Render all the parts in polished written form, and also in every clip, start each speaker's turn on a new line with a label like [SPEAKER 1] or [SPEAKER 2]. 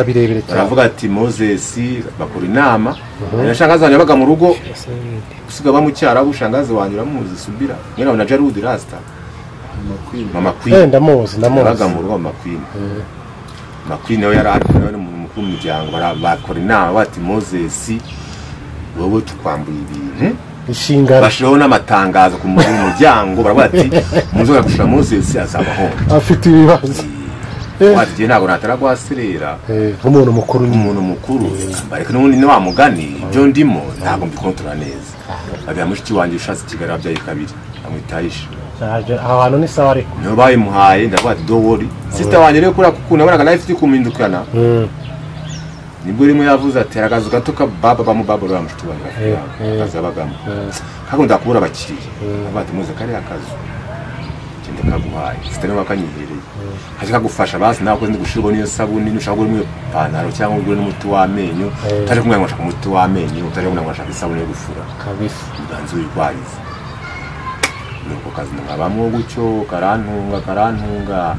[SPEAKER 1] birebire cyane
[SPEAKER 2] baravuga ati Moses bakora inama shangazi wanjye baga mu rugo usiga bamucyara bushangazi wanjye uramuzi subira mwene na Jarud Rasta mama Queen
[SPEAKER 1] ndamuzi
[SPEAKER 2] baga mu rugo mama Queen nawe yari nawe mu muryango bakora inama bati Moses wowe tukwambuye ibintu
[SPEAKER 1] ishingano
[SPEAKER 2] bashireho n'amatangazo ku muryango baravuga ati muzoga gushira Moses azabaho
[SPEAKER 1] afite ibibazo
[SPEAKER 2] wagiye ntago natara gwasirera
[SPEAKER 1] umuntu mukuru
[SPEAKER 2] bareka n'ubundi ni wa mugani byo ndimo ntago mbikontora neza abya mushiki wanjye ushatse Kigali abyaye kabiri amwitayisha
[SPEAKER 1] aho hantu ni sawa ariko
[SPEAKER 2] niyo bayimuhaye ndavuga ati do worry sister wanjye rero kuri akukuna nabonaga life iti kumindukana nibwo rimwe yavuze ati aragaza gatoka baba bamubaba rwa mushiki wanjye akazabagamo kako ndakubura abakiriye abati muze kari akazu kende kaguhaye sister nawe akanyihereye hashaka gufasha basi nawe ndi gushirwa niyo sabuni nushaka gura pantaro cyangwa gura n'umuti w'amenyo utari kumwe ngo shaka umuti w'amenyo utari kumwe ngo shaka isabuni yo gufura
[SPEAKER 1] kabisa
[SPEAKER 2] ndanze uyirwariza nuko kazi ngabamwo gucyo karantunga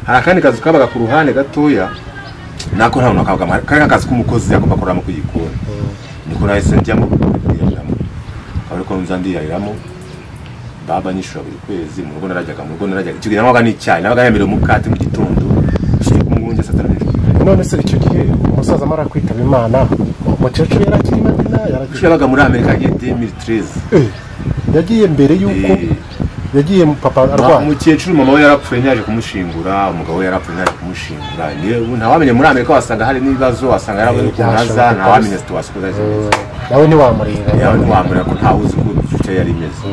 [SPEAKER 2] harakandi kazi kabaga ku ruhande gatoya nako nta nakaga kari akazi k'umukozi yagomba kuramo kuyikora niko nahise njyamo kugiriramo ariko nzandiyariramo baba nyishura buri kwezi mu rugo narajyaga icyo gihe nabaga n'icyayi nabaga yemerewe umukate mu gitondo kiri kumwunge satana
[SPEAKER 1] none se icyo gihe umusaza amara kwitaba Imana umukecuru yarakiri Madina
[SPEAKER 2] yabaga muri Amerika yagiye 2013
[SPEAKER 1] yagiye mbere yuko yagiye papa arwaye
[SPEAKER 2] umukecuru mama we yarapfuye nyaje kumushingura umugabo we yarapfuye nyaje kumushingura ntawamenye muri Amerika wasanga hari n'ibibazo wasanga yarabaye kunaza ntawamenye situation zaje
[SPEAKER 1] nawe ntiwamurira
[SPEAKER 2] ko ntawuzi ko icyo yari imeze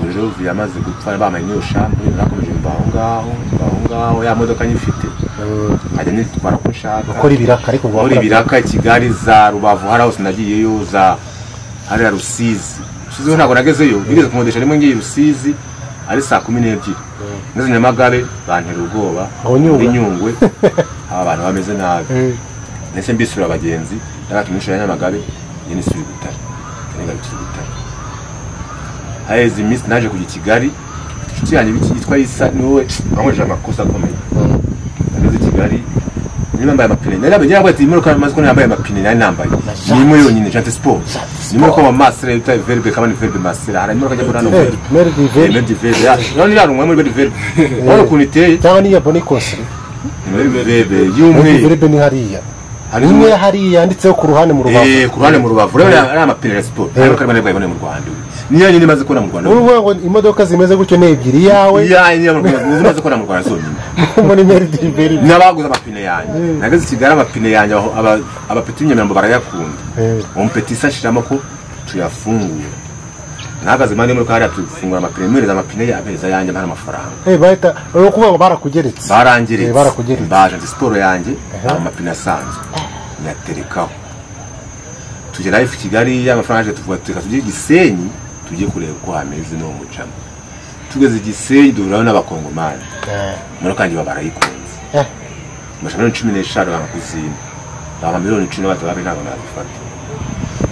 [SPEAKER 2] rero yamaze gupfa bamaye niyo shambre nakomeje ngaho ya modoka nyifite ajya nitwara ko nshaka
[SPEAKER 1] gukora ibiraka ariko
[SPEAKER 2] gukora ibiraka Kigali za Rubavu hari aho sinagiyeyo za hari Rusizi shizo ntago nagezeyo bigeze kumodesha rimwe ngiye Rusizi ari saa 12 ngeze Nyamagabe bantera ubwoba muri Nyungwe abantu bameze nabi nese mbisura abagenzi naratumisha Nyamagabe yene suri gutara nenga bitugutara haizi miss naje kujya Kigali inshuti yanjye yitwa Isa niwe bamweje amakosa akomeye nageze Kigali nimba amapine narabe ati imoroka maze ko nambaye amapine nari nambaye nimwe yonyine Jante Sport nimwe ko masere uta verbe kama ni verbe masere hari imoroka jya burano verbe none yarumwe muri verbe wano kuniteye
[SPEAKER 1] cyangwa ni yabone kose
[SPEAKER 2] verbe yumwe
[SPEAKER 1] verbe ni hariya nimwe hariya yanditseho ku ruhande mu rubavu
[SPEAKER 2] ku ruhande mu rubavu rero ari amapine ya Sport rero karibane bwayibone mu Rwanda niyo nyine maze kona mu Rwanda
[SPEAKER 1] uvuga ngo imodoka zimeze gutyo nebyiri yawe
[SPEAKER 2] maze kona mu Rwanda zonyine
[SPEAKER 1] muri Merdi
[SPEAKER 2] nabaguza amapine yanjye nageze Kigali amapine yanjye abapeti nyambo barayakunda umpeti sashiramo ko tuyafungura nagaze mande muri kari atufungura amapine mwereza amapine yabeza yanjye mpana amafaranga
[SPEAKER 1] bahita kuvuga ngo barakugeretse
[SPEAKER 2] baje Sport yanjye amapine asanzwe nyaterekaho tugera life Kigali y'amafaranga tuvuga tugiye Gisenyi tujye kureba ko hameze no mucamo tugeze Gisenyi durana n'abakongomani muri kandi babarayikunze mashano 15 bakuzina baba miliyoni 10 batwabe ntabwo nabifata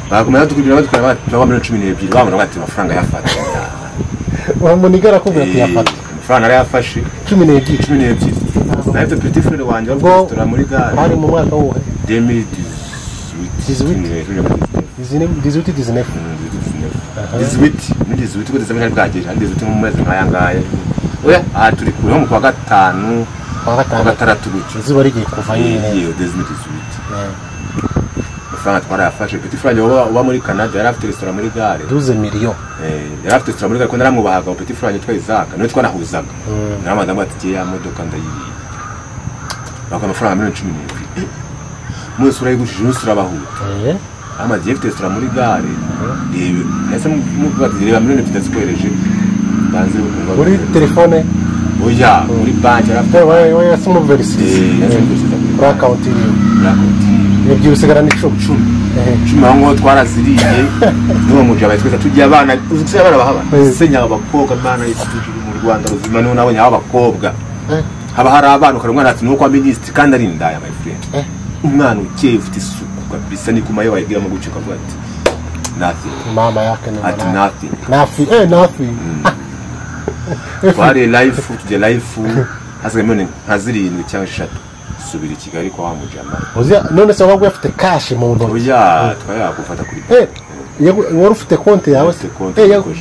[SPEAKER 2] bakomeza tukubira batwara baba miliyoni 12 babona bati amafaranga yafata
[SPEAKER 1] wamunigara kubwira ati yafata
[SPEAKER 2] amafaranga ari yafashe 12 nahite petit frère wanjye rw'restaurant muri gare
[SPEAKER 1] hari mu mwaka wowe
[SPEAKER 2] 2018 18 kugeza muri bwageje handi zuti mu mezi nk'ayangaye oya turi kuri mu kwa gatanu kwa gatandatu gucyo
[SPEAKER 1] ziba rigiye kuva nyine
[SPEAKER 2] iyo 18 Franga twara yafashe petit frère wa muri Canada yari afite restaurant muri gare
[SPEAKER 1] 12 millions
[SPEAKER 2] yari afite restaurant muri gare ko naramwubahaga petit frère yitwa Isaac niwe twanahuzaga naramadamu ati ya modoka ndayibi bako amafaranga miliyoni 10 mwese urayigushije usura bahuta amagiye afite restaurant muri gare ese mu badireba miliyoni 2 zikwereje banze
[SPEAKER 1] muri telefone
[SPEAKER 2] oya muri banki arafite
[SPEAKER 1] oya sumu verisi kuri account ibyo usigara ni 10 ngo twaraziriye n'uwo mujaba twese tujya abana uzikise abana bahaba senya abakobwa bana y'isituje mu Rwanda ruzima no nabonye abakobwa haba hari abana ukarumwana ati nuko ministre kandi ari ndaya my friend umwana ukeye ufite isuku kabisa ni kumaye wayigira mu gucika bwa ati nothing mama yake ni
[SPEAKER 2] nothing twari live tujye live hasigaye nka 7 cyangwa 3 subira i Kigali kwa wa mujama
[SPEAKER 1] none se wabwo afite cash mu ntoki
[SPEAKER 2] oya twayakufata kuri
[SPEAKER 1] wari ufite konti yawe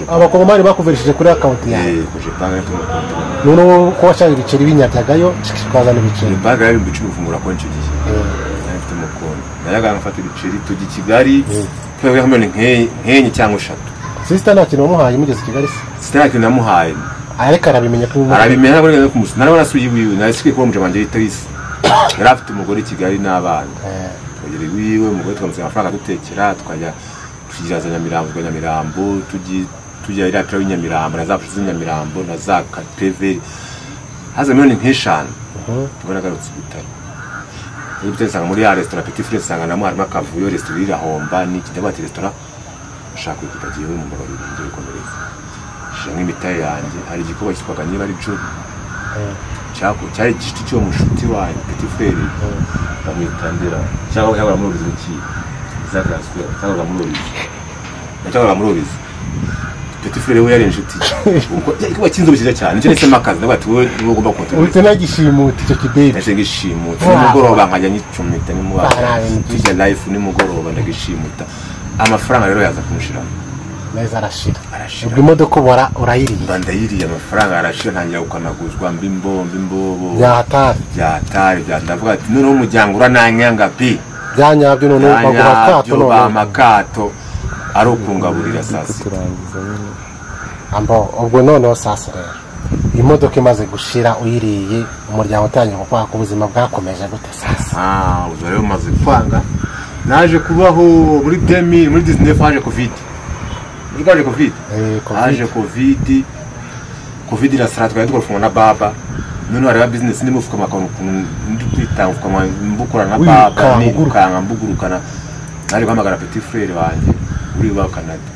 [SPEAKER 1] abakongomani bakuverishije kuri account yawe
[SPEAKER 2] kuje banki tumukonto
[SPEAKER 1] none ko washaka ibiceri binyatagayo kikazana ibiceri
[SPEAKER 2] banki yari mbicumi ufungura konti cyo gihe afite umukondo nayaga ngafata ibiceri tugi Kigali twebwe hamwe nkenye cyangwa 3
[SPEAKER 1] sister nta kintu wamuhaye mugeze Kigali
[SPEAKER 2] sister nta kintu namuhaye
[SPEAKER 1] ariko arabimenya ko
[SPEAKER 2] arabimenya ko ngeze kumusi narabona suyi wiwe nashike ko muje banje yitarisi yari afite umugore i Kigali n'abana twagere wiwe umugore twamuze amafaranga dutekera twajya tugira za Nyamirambo tujya ira trawe Nyamirambo na za puzi Nyamirambo na za KPV haza miliyoni nk'eshanu tubona garutse gutara ibitensanga muri ya restaurant Petit Frère sanga namwe harimo akavuyo restaurant irahomba n'iki ndabati restaurant ushaka kutagiye mu mbabari ngiye komereza shange imitaye yanjye hari igikoba kitwaga niba ari cyo cyako cyari giti cyo mushuti wayo Petit Frère bamwitandira cyangwa yabara muri ruzi zagraswe cyangwa muri ruzi Petit Frère we yari inshuti ubwo igikoba kinzo bishije cyane nicyo nese makazi ndabati wowe ugomba kontra
[SPEAKER 1] urite nagishimuti cyo kibebe
[SPEAKER 2] nese gishimuti nimugoroba nkajya nyicumita nimubara tujya live nimugoroba ndagishimuta amafaranga rero yaza kumushira
[SPEAKER 1] neza arashira ubwo imodoka bora urayiriye
[SPEAKER 2] ndayiriye amafaranga arashira ntangira gukanaguzwa mbimbo byatari byandavuga ati none umujyango urananyanga pi
[SPEAKER 1] byanyabyo none bagura kato
[SPEAKER 2] none bamakato ari ukungaburira sasa
[SPEAKER 1] ambo ubwo none sasa rero imodoka imaze gushira uyiriye umuryango utangiye kwa ubuzima bwakomeje gute sasa
[SPEAKER 2] ubwo rero maze kwanga naje kubaho muri 19 haje covid haje covid irasara twari dukorana na baba none hari business ni mufuka makano ndi kwita mufuka mbukura na baba ni ukanga mbugurukana nari kwamagara Petit Frère wanje uri wa Canada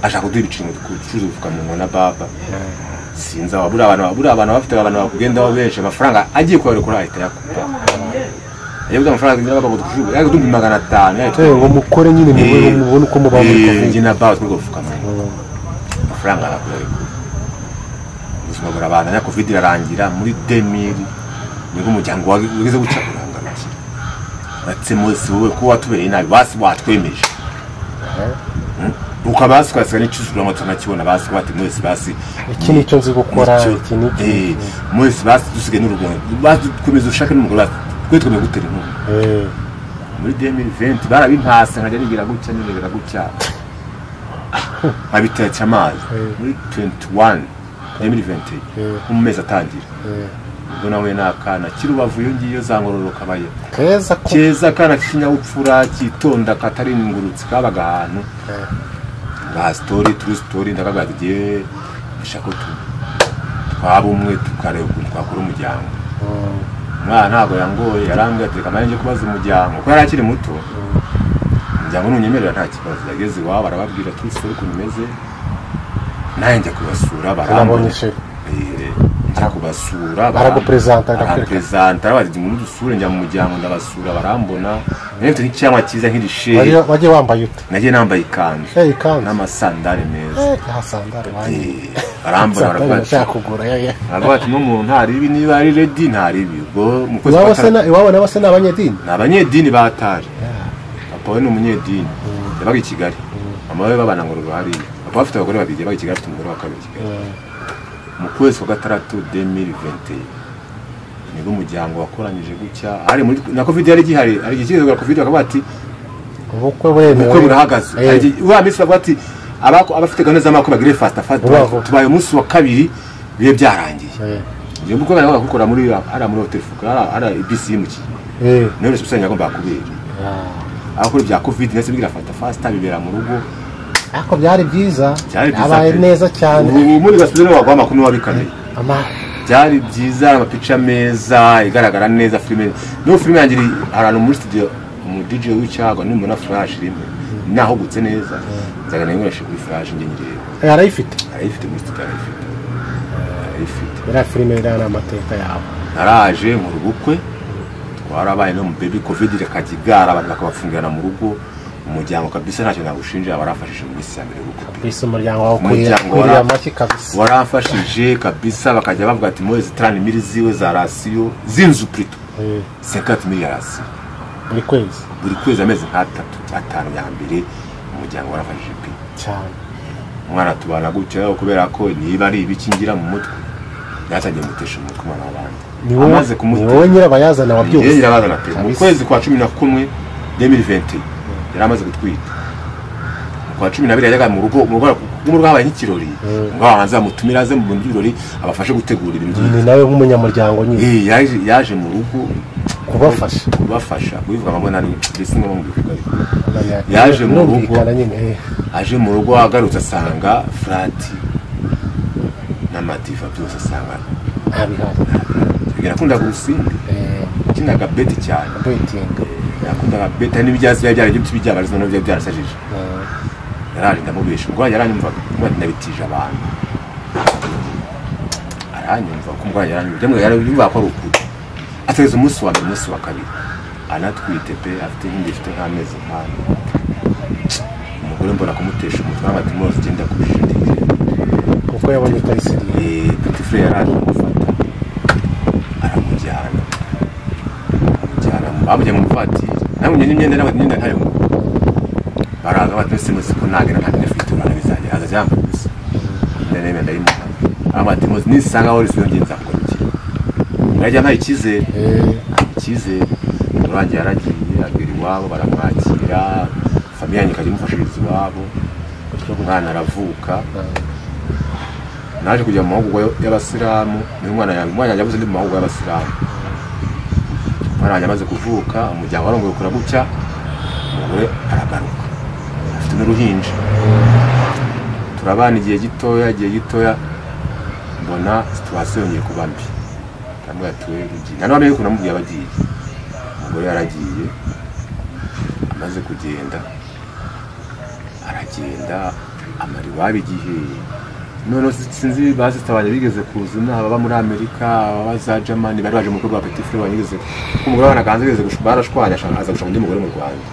[SPEAKER 2] ashaka kuduha ibiciro kucuruza mufuka mu na baba sinza wabura abantu bafite abantu bakugenda benshi amafaranga agiye kwarekura ahita yakupa yego amafaranga ngira baba kujuba yego dumbi 500
[SPEAKER 1] ngo mukore nyine mubone uko muba muri
[SPEAKER 2] ngina bawo twigofukana amafaranga arakureka ubuzima burabana na covid irarangira muri 2000 nigo umuryango wageze gucakurangana batse mose wowe ko watubereye nabi basi watwemeje ukabasi kwasanga n'icuzura ngo tunakibona basi bati mwese basi
[SPEAKER 1] iki nicyo nzi gukora iki niki
[SPEAKER 2] mwese basi dusige n'urugondo basi twemeza ushaka n'umugore twetwe gutera inkuru muri 2020 barabimpasa nkajya nigira gutya abitacha amazi muri 2020 mu mezi atangira ubwo nawe nakana kirubavuyo ngiyo zangororoka baye keza kana kinyabupfura kitonda katari ngurutse kabaga ahantu ba true story ndakagagiye ishako twaba umwe tukareba ukuntu twakora umuryango mwana ntago yangoye yarambye ati kamanje kubaza umuryango ko yarakiri muto umuryango nunyemerera nta kibazo yageze iwabo arababwira true story ukuntu imeze naye njya kubasura barambonyeshe kubasura baragupresenta bati mu dusure njya mu muryango ndabasura barambona nefite n'icyamwa cyiza nk'irisheri
[SPEAKER 1] waje wambaye ute
[SPEAKER 2] naje nambaye ikanzu n'amasandari meza barambona
[SPEAKER 1] barashaka kugura
[SPEAKER 2] abati n'umuntu ntari ibi niba ari ready ntari ibi ubwo mukozi
[SPEAKER 1] iwabo nabase n'abanyedini
[SPEAKER 2] batari papa we n'umunyedini yabaga i Kigali mama we babana ngo ruhari papa afite abagore babiri yabaga i Kigali afite umugore wa kabiri Kigali mu kwezi kwa gatandatu 2020 nigo umuryango wakoranyije gutya ari muri na covid yari gihari ari gikizwe covid bakabati
[SPEAKER 1] ubukwe
[SPEAKER 2] burahagaze wa misi bagati abafite gahunda z'amako bagire fast tubaye umunsi wa kabiri biye byarangiye ngiye mbuko bari bakora muri hotel fuka ara ibc muki none se agomba kubera akora bya covid nese bigira fast bibera mu rugo
[SPEAKER 1] ako byari byiza abaye neza cyane
[SPEAKER 2] muri gasubire wagwa makumi wabikane byari byiza amapica meza igaragara neza filime no filime yangiri arano muri studio mu DJ w'icyago nimuna flash rimwe naho gutse neza nzagana nkoresha kuri flash ngenyire
[SPEAKER 1] arayifite
[SPEAKER 2] muri studio arayifite
[SPEAKER 1] era filime irana amateka yawe
[SPEAKER 2] naraje mu rubukwe twarabaye no mu baby covid rekagigara abantu bakabafungirana mu rugo umuryango kabisa ntacyo nagushinja barafashije mu isi yambere guko
[SPEAKER 1] kabisa umuryango wawe kuriya amaki kabisa
[SPEAKER 2] warafashije kabisa bakajya bavuga ati mwezi 30 mili ziwe za rasiyo zinzu plutôt 50 miliyari buri kwezi amezi nk'atatu atanu ya mbere umuryango warafashije pe
[SPEAKER 1] cyane.
[SPEAKER 2] umwana tubana gutya kubera ko niba ari ibikingira mu mutwe yatangiye mutesha umutwe umwana w'abandi amaze kumutera
[SPEAKER 1] niwe nyirabayazana wa byose
[SPEAKER 2] nyirabayazana pe mu kwezi kwa 11 2020 yari amaze gutwita kwa 12 yajyaga mu rugo habaye nk'ikirori ngo abanza mutumira aze mu birori abafashe gutegura ibintu
[SPEAKER 1] ni nawe nk'umunyamuryango nyine
[SPEAKER 2] yaje mu rugo
[SPEAKER 1] kubafasha
[SPEAKER 2] bivuga ngo nani bisi ngo mu bivuga yaje mu rugo aje mu rugo agarutse asanga frati n'amadiva byose asanga birakunda gusimba kinaga beti cyane yakunda beti n'ibyasi byari by'ibiti by'abarizo no byarasajije yarari ndamubesha ngo yaranyumva ngo ndabitije abantu aranyumva ko ngo yaranyumva ko ari ukuri ateze umunsi wa kabiri anatwite pe afite nk'ifite nk'amezi nk'ane umugore mbona kumutesha umutwe n'abati mose genda kubishindije
[SPEAKER 1] kuko yabonye utasiriye
[SPEAKER 2] petit frère yaraje kumufata aramujyana bamujyana mu mufati namwe n'imyenda n'imyenda ntayo baraza batese musiko nagera nta nefite barabizaje aza jamba gusa nene ndayimuha abati mose nisanga aho risiyo ngenza ko iki najya nta ikize urangiye yaragiye agera iwabo baramwakira famiye yanjye ikajya imufashiriza iwabo umwana aravuka naje kujya mu mahugurwa y'abasilamu n'umwana yabuze ndi mu mahugurwa y'abasilamu umwana amaze kuvuka umuryango warongoye kura gutya umugore aragaruka afite n'uruhinja turabana igihe gitoya mbona situation yongeye kuba mbi kamwe yatuwe rugi nano bamenye ko namubwiye abagiye umugore yaragiye amaze kugenda amari wabigihe none sinzi bazitabanye bigeze kuzuna baba muri Amerika abaza Germany bari baje mu kurwa petit frère wanyigeze umugore wanaganze bigeze barashwanya aza gushaka undi mugore mu Rwanda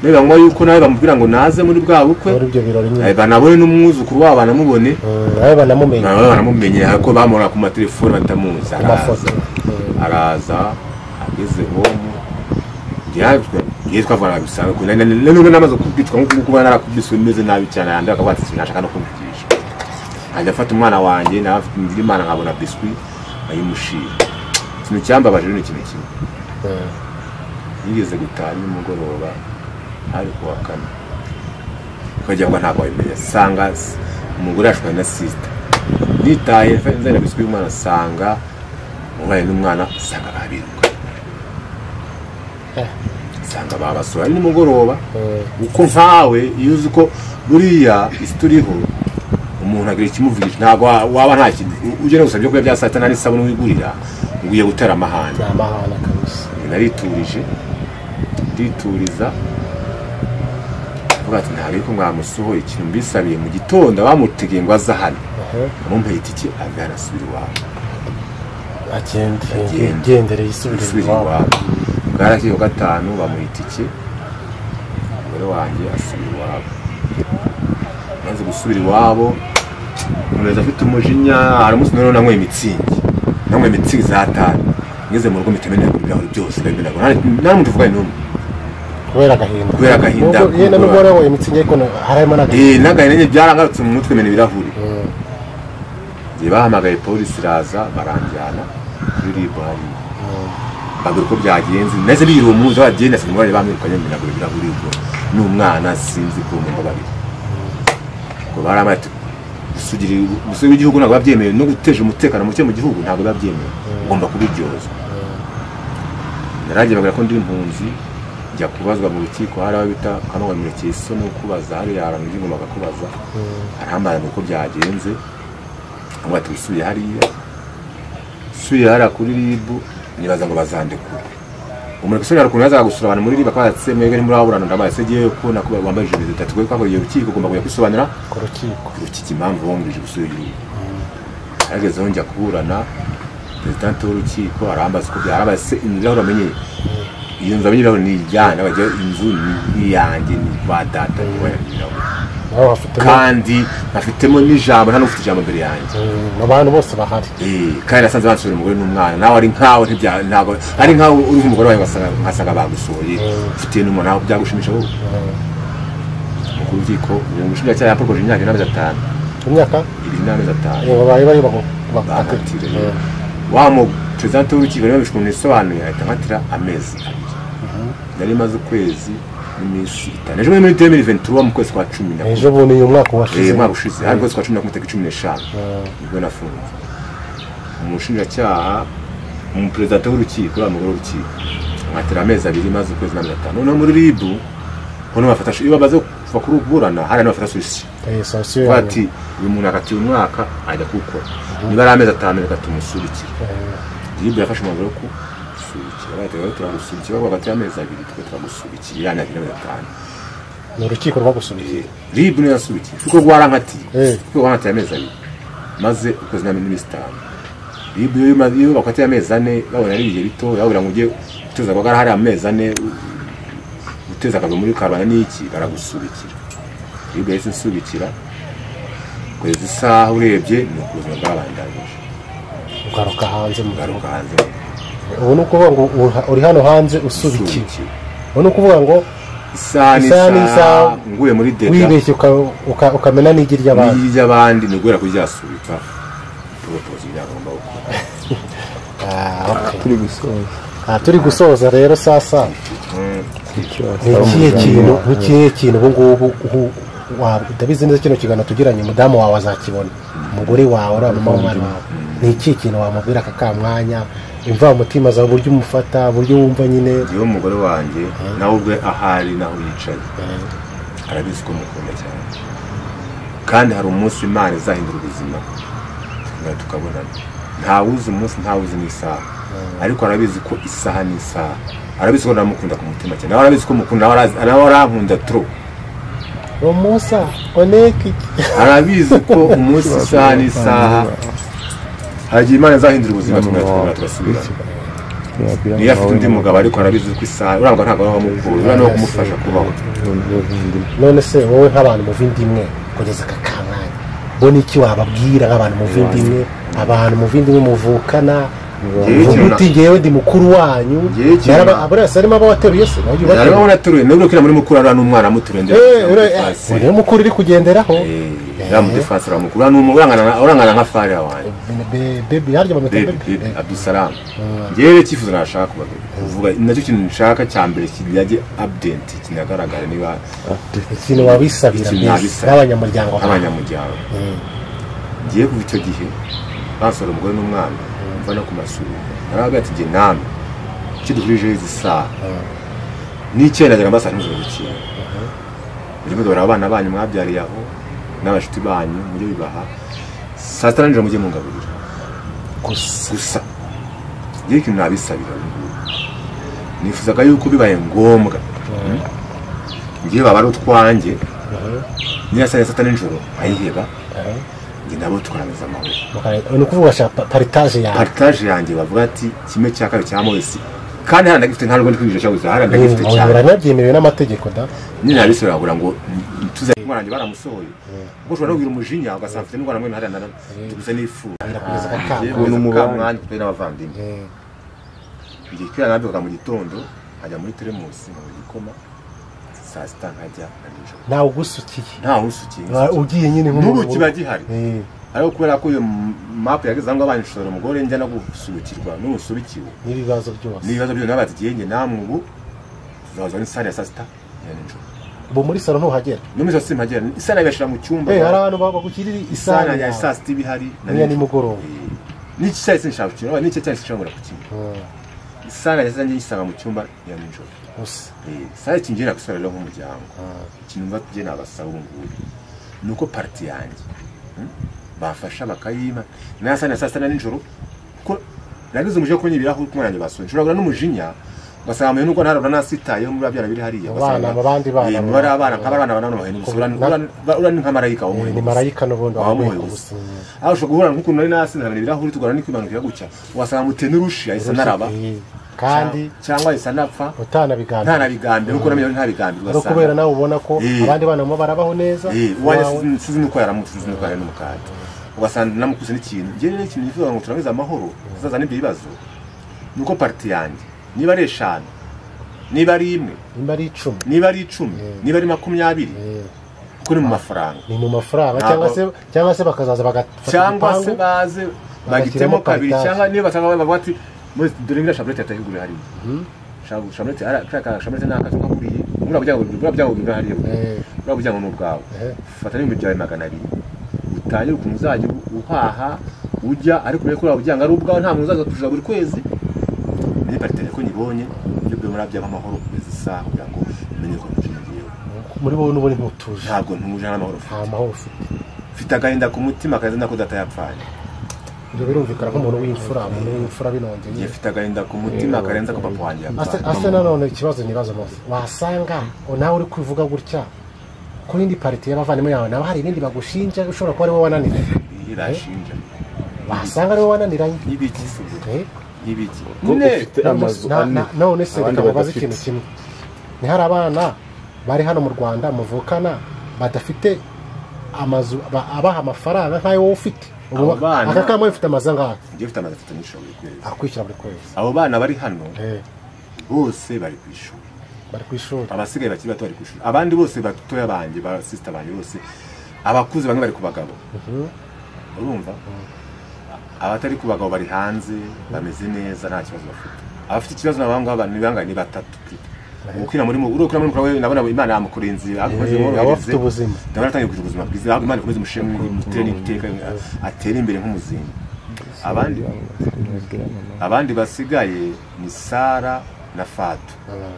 [SPEAKER 2] neba ngo yuko nawe bamubwira ngo naze muri bwa bukwe banabone n'umwuzukuru wabo banamubone banamumenye ariko bamura ku matelefone batamuza araza ageze home yitwa vana bisanga ko none namaze kubitwa nko kuba narakubiswe imeze nabi cyane yandi akabatse sinashaka no kumvugisha ajya afata umwana wanjye na afite imana nkabona biscuit ayimushira kintu cyambabaje ni kintu kimwe yigeze gutaha n'umugoroba hari kuwa kane kujya ngo ntabwo yimeye sanga umugore ashwe na sister nitaye nzana biscuit umwana sanga umwana n'umwana sanga babiruka sanga babasura ni mugoroba uko nkawe iyo uzi ko buriya isturiho umuntu agira ikimuvugisha ntabwo waba nta kintu ugene gusabye ko bya satana ari sabuni wigurira nguye gutera amahane
[SPEAKER 1] kabisa
[SPEAKER 2] ndituriza vuga ati ntabwo ko mwamusohoye ikintu mbisabiye mu gitondo bamutegeye ngo azahane mumpeye itike agarasubira iwabo
[SPEAKER 1] agendereye isubira iwabo
[SPEAKER 2] bwarakiye gatanu bamuhita iki umugore wanjye asubira iwabo maze gusubira iwabo umeze afite umujinya aramusi none namwe imitsingi zatanu ngeze mu rugo mitemeneye ku byaho byose nta muntu uvuga n'umwe
[SPEAKER 1] kubera agahinda yena n'umugore we imitsingi ariko harimo
[SPEAKER 2] n'agahinda byarangarutse mu mutwe mene birahuri bahamagaye polisi iraza baranjyana kuri ribari bagura ko byagenze neze biri umuzo bagenda sinumva bamwirukanye binagura birahuri ubwo n'umwana sinzi ko mu babiri ko baramati usubira igihugu ntabwo babyemeye no guteje umutekano muke mu gihugu ntabwo babyemeye ugomba kubiryoza naragiye bagura ko ndi impunzi njya kubazwa mu rukiko hari abita kanwa murekeye isomo kubaza hari yaranze ngomba kubaza arambara uko byagenze ngo atusuye hariya kuri ribu nibaza ngo bazandekura umuntu kusubira ku naza gusura abantu muri riba kwatse mwege muri aburana ndabaye segiye ko nakuba wambaye ibintu bitatu ko kwakoye urukiko ugomba kujya kwisobanura
[SPEAKER 1] ku rukiko
[SPEAKER 2] impamvu wongije gusubira igihugu ageze ho njya kuburana president w'urukiko arambaza ko byarabaye inzira aho bamenye iyo nzu abanyiraho ni ijyana bajya inzu ni yanjye ni kwa data kandi afitemo n'ijambo nta n'ufite ijambo mbere yanjye
[SPEAKER 1] abantu bose bahari
[SPEAKER 2] kandi nasanze bansura umugore n'umwana nawe ari nkawe ntabwo ari nkawe uri nk'umugore wawe nkasaga bagusohoye ufitiye n'umuntu nawe byagushimisha wowe mu rukiko umushinjacyaha yapropoje imyaka 5
[SPEAKER 1] imyaka
[SPEAKER 2] 5
[SPEAKER 1] babaye bari
[SPEAKER 2] bakatire wa mu president w'urukiko niwe bishwe nisobanuye ahita nkatira amezi nari maze ukwezi n'imisi 5 ejo muri 2023 mu kwezi kwa 10
[SPEAKER 1] ejo bundi uyu mwaka washize
[SPEAKER 2] mwaka ushize ari kwezi kwa 10 ku itariki 15 nibwo nafunze umushinjacyaha mu president w'urukiko n'umugore w'urukiko nkatira amezi 2 maze ukwezi na 5 none muri ribu hono bafata iyo babaze kuva kuri uburana hari n'abafata solution bati uyu muntu akatiye umwaka ajya gukora niba ari amezi 5 reka tumusubikire ribu yafashe umwanzuro ko gusubikira bateye turagusubikira bagati amezi 2 twe turagusubikira yana 5
[SPEAKER 1] mu rukiko rwagusubikiye
[SPEAKER 2] ribu niyo yasubikiye kuko gwarankatiye kuko gwarankatiye amezi 2 maze ukwezi na minsi 5 ribu iyo bakatiye amezi 4 babona ari bihe bito yabura ngo uje tuza kwagara hari amezi 4 uteza akazo muri karwana n'iki baragusubikira ribu yese nsubikira kwezi saha urebye ni ukuzima bw'abandanyije
[SPEAKER 1] ugaruka hanze ubu nukuvuga ngo uri hano hanze usubikiye ubu nukuvuga ngo isaha
[SPEAKER 2] nguye muri deta
[SPEAKER 1] wibeshye ukamena n'igi
[SPEAKER 2] ry'abandi nigwera kuryasubika propoze byagomba gukora
[SPEAKER 1] turi gusoza rero sasa n'ikihe kintu ubu ngubu ndabizi neza kino kiganiro tugiranye umudamu wawe azakibona umugore wawe uri mama w'umwana wawe ni iki kintu wamubwira aka kamwanya imva umutima zawe uburyo umufata uburyo wumva nyine
[SPEAKER 2] iyo umugore wanjye nawe ubwe ahari naho yicaye arabizi ko mukunda cyane kandi hari umunsi Imana izahindura ubuzima tukabonana ntawuzi umunsi ntawuzi n'isaha ariko arabizi ko isaha n'isaha arabizi ko ndamukunda ku mutima cyane nawe arabizi ko mukunda nawe arankunda trop
[SPEAKER 1] Romosa oneki
[SPEAKER 2] arabizi ko umunsi isaha n'isaha hagiye Imana izahindura ubuzima turasubira niyo afite undi mugabo ariko arabizi ko isaha urangwa ntabwo wamukura no kumufasha kubaho
[SPEAKER 1] none se wowe nk'abantu muvindimwe kugeza aka kamwanya bo niki wababwira nk'abantu muvindimwe abantu muvindimwe muvukana uti ngewe ndi mukuru wanyu aburasa arimo abawateruye se
[SPEAKER 2] arimo abateruye nubwo kira muri mukuru ari n'umwana muturende
[SPEAKER 1] niyo mukuru uri kugenderaho
[SPEAKER 2] mu defense ra mukuru urangana nka fari yawe
[SPEAKER 1] baby harya bameta baby
[SPEAKER 2] Abdusalam ngewe cyifuzo nashaka kuvuga nacyo kintu nshaka cyambere kijyaje update kinagaragara niba
[SPEAKER 1] ikintu wabisabira n'abanyamuryango
[SPEAKER 2] ngiye kuva icyo gihe basora umugore n'umwana mvana ku masuri naraga ati je namwe kidukurije izi saha n'icyenda njya mbasa n'uzo bikira birimo dora abana banyu mwabyariye aho n'abashiti banyu mujye bibaha saa 7 nje mujye mungaburira gusa ngiye kintu nabisabira nifuzaga yuko bibaye ngombwa ngiye babara utwanjye niya saa 7 nijoro ayiheba nabo tukarameza amahoro
[SPEAKER 1] no kuvuga partage
[SPEAKER 2] yanjye bavuga ati kimwe cya kabiri cya Moses kandi handa gifite ntabwo ndi kwigisha cyangwa handa gifite cyane
[SPEAKER 1] barabyemewe n'amategeko da
[SPEAKER 2] nyine abisora ngo tuze mwaranje baramusohoye ubwo ushobora no kugira umujinya ugasanga afite n'ingwana mwe hariya nana tuguze n'ifu
[SPEAKER 1] umuntu
[SPEAKER 2] umubanye pe n'abavandimwe igihe kira nabyo mu gitondo ajya muri telemusi mu gikoma saa 6 nkajya nijoro
[SPEAKER 1] nawe ugusukiye ugiye nyine
[SPEAKER 2] nk'ubu kiba gihari ariko kubera ko iyo map yageze ngo abanshora umugore njya no gusubikirwa n'usubikiwe
[SPEAKER 1] n'ibibazo byose
[SPEAKER 2] n'abatigiye nge namwe ubu zaza ni sare ya saa 6 ya nijoro
[SPEAKER 1] bo muri salo ntuhagera
[SPEAKER 2] no muri salo mpagera isana igashira mu cyumba
[SPEAKER 1] hari abantu bagukirira isana
[SPEAKER 2] ya saa 6 bihari
[SPEAKER 1] ni mugoroba
[SPEAKER 2] n'iki cyahise nshakira n'iki cyahise nshobora kukiba isana yazanye isanga mu cyumba ya nijoro saa kinjira gusubira nk'umuryango ikintu mva tuje nabasaba ngubu nuko party yanjye bafasha bakayima nasana saa 7 nijoro ko nagize umuje ko nyibira aho kumwanya basonje uragura n'umujinya basanga nuko ntarabona nasitaye muri abyana biri hariya
[SPEAKER 1] basanga abandi bana
[SPEAKER 2] muri abana nk'abana banano bahene urani nka marayika wo
[SPEAKER 1] ni marayika n'ubundi wamuye
[SPEAKER 2] aho ushobora guhura nk'ukuntu nari nasinzira ibirahuri tugana n'ikwimanukira gucya wasanga mutene urushi ahise naraba
[SPEAKER 1] kandi
[SPEAKER 2] cyangwa isa napfa
[SPEAKER 1] utanabigambe
[SPEAKER 2] kuko namenye ntabigambe
[SPEAKER 1] ugasanga kubera nawe ubona ko abandi bana mo barabaho neza
[SPEAKER 2] wanye sizi nuko yaramutse nuko yari n'umukati ugasanga namukuze n'ikintu ngiye n'ikintu nifuza ngo turamiza amahoro zaza n'ibyo bibazo nuko parti yanjye niba ari 5 niba ari 1 niba ari 10 niba ari 20 kuri mu mafaranga
[SPEAKER 1] ni mu mafaranga cyangwa se bakazaza bagafata
[SPEAKER 2] cyangwa se baze bagitemo kabiri cyangwa niba batanga bavuga ati muri duringa shabrete atayigure hari shabrete shabrete nakazo kakuriye urabujya hari urabujya mu bwawe fata n'ibintu byawe 200 utaye ukunzaje uhaha ujya ariko reko urabujya ari ubwawe nta muntu uzaza kuja buri kwezi ni parti ko nyibonye ibyo byo murabya amahoro kwezi saa kugira ngo menye ko
[SPEAKER 1] muri bo n'ubone ntutuje
[SPEAKER 2] ntabwo ntuje n'amahoro
[SPEAKER 1] amahoro
[SPEAKER 2] ufite agahinda ku mutima kaza nako datayapfanye
[SPEAKER 1] ibyo birumvikana nk'umuntu w'imfura binongeye
[SPEAKER 2] ufite agahinda ku mutima karenza ko papa wanjye
[SPEAKER 1] ase nanone ikibazo nibazo mose wasanga nawe uri kuvuga gutya ko indi parti y'abavandimwe yawe nawe hari ibindi bagushinja ushobora kuba ari wowe wananira
[SPEAKER 2] irashinja
[SPEAKER 1] wasanga ari wowe wananiranye
[SPEAKER 2] n'ibiki n'ibiki
[SPEAKER 1] none se reka babaze ikintu kimwe ni hari abana bari hano mu Rwanda muvukana badafite amazu abaha amafaranga nkayo wowe ufite aka kamwe ufite amazanga
[SPEAKER 2] ngiye ufite amazu tunishoboye kwezi
[SPEAKER 1] akwishyura buri kwezi
[SPEAKER 2] abo bana bari hano bose bari kwishura abasigaye bakiri bato bari kwishura abandi bose batoya banje ba sister banje bose abakuze bamwe bari ku bagabo urumva abatari ku bagabo bari hanze bameze neza nta kibazo bafite abafite ikibazo nabanga abantu bangana ni 3 ukina muri urukira muri mukuru nabona Imana yamukurinzi akoze mu
[SPEAKER 1] abafite ubuzima
[SPEAKER 2] ndabatangiye kugira ubuzima bwiza Imana ikomeze mushemwe mutene iteka atera imbere nk'umuzinga abandi basigaye ni Sara na Fatu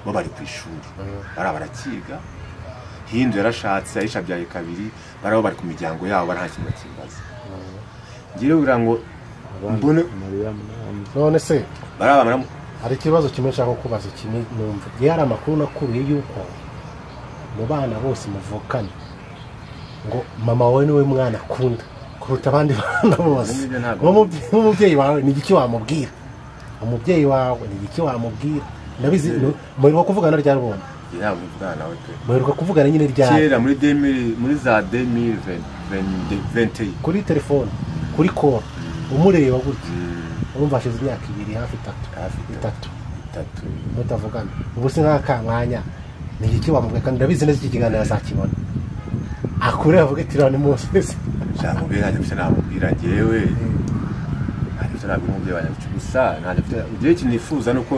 [SPEAKER 2] bo bari ku ishuri barakiga Hindu yarashatse Aisha byaye kabiri barabo bari ku miryango yabo nta kintu kibaza ngire ugira ngo mbone
[SPEAKER 1] none se
[SPEAKER 2] baraba
[SPEAKER 1] hari ikibazo kimwe nshaka kubaza kimwe numva yari amakuru nakuruye yuko mu bana bose muvukana ngo mama wawe niwe mwana akunda kuruta abandi bana bose umubyeyi wawe ni igiki wamubwira umubyeyi wawe ni igiki wamubwira ndabizi muheruka kuvugana ryari bomba
[SPEAKER 2] yabo mvugana nawe pe
[SPEAKER 1] muheruka kuvugana nyine ryari
[SPEAKER 2] kera muri za 2020
[SPEAKER 1] kuri telefone kuri call umureba gutya urumva ashize imyaka 2 hafi 3 mutavugana ubu se nkaka mwanya ni iki wamubwira kandi ndabizi neza iki kiganiro azakibona akure avuga ati rani Moses
[SPEAKER 2] cyamubwira njye namubwira ngewe ari cyo nabwo umubyeyi wanjye gusa ntaje mfite igihe kinifuza nuko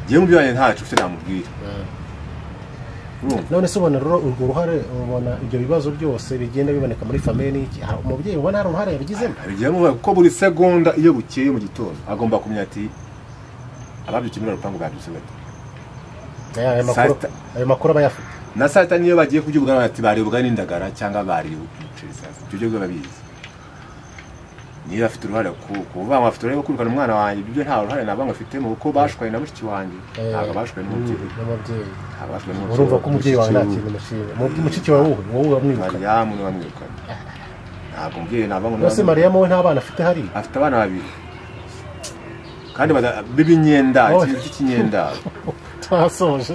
[SPEAKER 2] ngiye umubyeyi wanjye ntacu mfite namubwira
[SPEAKER 1] none se ubona urwo ruhare ubona ibyo bibazo byose bigenda biboneka muri famille n'iki umubyeyi ubona hari uruhare yabigizemo
[SPEAKER 2] abigiyemo kuko buri segonda iyo bukeye mu gitondo agomba kumenya ati ababyukimira rupangu babyutse bati
[SPEAKER 1] ayo makuru abayafite
[SPEAKER 2] na sata niyo bagiye kubyubugana bati barebwa n'indagara cyangwa bari umuceri sasa ibyo byo babizi niba afite uruhare kuvuga ngo afite uruhare kurukana umwana wanjye ibyo nta ruhare nabanga afitemo kuko bashwaye na mushiki wanjye ntabwo bashwaye n'umubyeyi
[SPEAKER 1] urumva ko umubyeyi wawe nta kintu mushinga mushiki wawe wowe wamwirukanye
[SPEAKER 2] Mariyamu niwe wamwirukanye ntabwo umubyeyi nabanga
[SPEAKER 1] nose Mariyamu we nta bana afite hari
[SPEAKER 2] afite abana 2 kandi b'ibinyenda cy'ikinyenda
[SPEAKER 1] twasoje